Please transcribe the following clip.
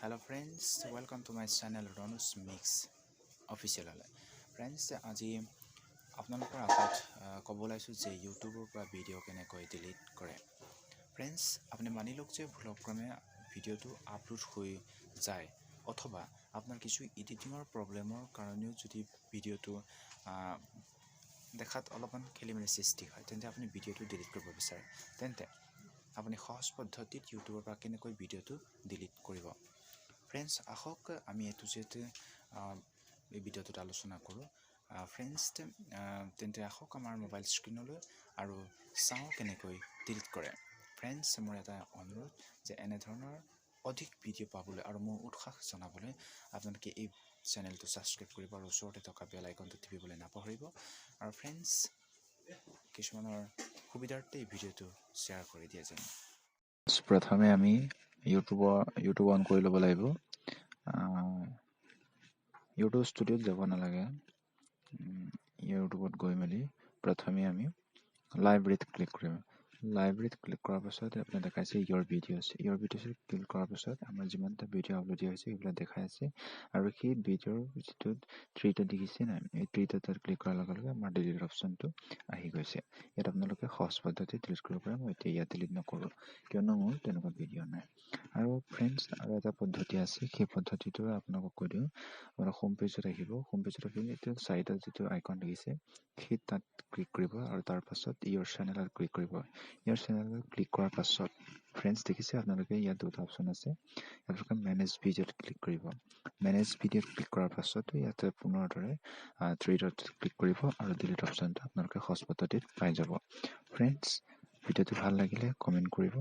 Hello friends, welcome to my channel Ronus Mix Official. Friends, আজি আপোনালোকৰ আগত ক'ব লাইছো যে ইউটিউবৰ পৰা ভিডিঅ' কেনেকৈ ডিলিট কৰে। Friends, আপুনি মানি লওক যে ভুলক্ৰমে ভিডিঅ'টো আপলোড হৈ যায় অথবা আপোনাৰ কিছু এডিটিঙৰ প্ৰব্লেমৰ কাৰণেও যদি ভিডিঅ'টো দেখাত অলপমান খেলিমেলি সৃষ্টি হয় তেন্তে আপুনি ভিডিঅ'টো ডিলিট কৰিব বিচাৰে তেন্তে আপুনি সহজ পদ্ধতিত ইউটিউবৰ পৰা কেনেকৈ ভিডিঅ'টো ডিলিট কৰিব। ফ্ৰেন্ডছ আহক আমি এটো যেতে এই ভিডিঅ'টোত আলোচনা কৰোঁ। ফ্ৰেন্ডছ তেন্তে আহক আমাৰ মোবাইল স্ক্ৰীনলৈ আৰু চাওঁ কেনেকৈ ডিলিট কৰে। ফ্ৰেন্ডছ মোৰ এটা অনুৰোধ যে এনে ধৰণৰ অধিক ভিডিঅ' পাবলৈ আৰু মোৰ উৎসাহ জনাবলৈ আপোনালোকে এই চেনেলটো ছাবস্ক্ৰাইব কৰিব আৰু ওচৰতে থকা বেল আইকনটো টিপিবলৈ নাপাহৰিব। আৰু ফ্ৰেন্ডছ কিছুমানৰ সুবিধাৰ্থে এই ভিডিঅ'টো শ্বেয়াৰ কৰি দিয়ে যেন। প্ৰথমে আমি ইউটিউব অন কৰি ল'ব লাগিব। ইউটিউব ষ্টুডিঅ'ত যাব নালাগে। ইউটিউবত গৈ মেলি প্ৰথমে আমি লাইব্ৰেৰীত ক্লিক কৰিম। লাইব্ৰেৰীত ক্লিক কৰাৰ পাছত আপুনি দেখাইছে ইয়ৰ ভিডিঅ'ছ ক্লিক কৰাৰ পাছত আমাৰ যিমানটা ভিডিঅ' আপলোড দিয়া হৈছে সেইবিলাক দেখাই আছে আৰু সেই ভিডিঅ'ৰ যিটো থ্ৰীটা দেখিছে নাই এই থ্ৰীটা তাত ক্লিক কৰাৰ লগে লগে আমাৰ ডিলিট অপশ্যনটো আহি গৈছে। ইয়াত আপোনালোকে সহজ পদ্ধতি ডিলিট কৰিব পাৰে। মই এতিয়া ইয়াত ডিলিট নকৰোঁ কিয়নো মোৰ তেনেকুৱা ভিডিঅ' নাই। আৰু ফ্ৰেণ্ডছ আৰু এটা পদ্ধতি আছে, সেই পদ্ধতিটো আপোনালোকক কৈ দিওঁ। আপোনাৰ হোম পেজত আহিব। হোম পেজত আহি এতিয়া চাৰিটা যিটো আইকন দেখিছে সেই তাত ক্লিক কৰিব আৰু তাৰ পাছত ইয়ৰ চেনেলত ক্লিক কৰিব। ইয়ৰ চেনেলত ক্লিক কৰাৰ পাছত ফ্ৰেণ্ডছ দেখিছে আপোনালোকে ইয়াত দুটা অপশ্যন আছে। আপোনালোকে মেনেজ ভিডিঅ'ত ক্লিক কৰিব। মেনেজ ভিডিঅ'ত ক্লিক কৰাৰ পাছত ইয়াতে পুনৰ দৰে থ্ৰী ডট ক্লিক কৰিব আৰু ডিলিট অপশ্যনটো আপোনালোকে সহজ পদ্ধতিত পাই যাব। ফ্ৰেণ্ডছ ভিডিঅ'টো ভাল লাগিলে কমেণ্ট কৰিব।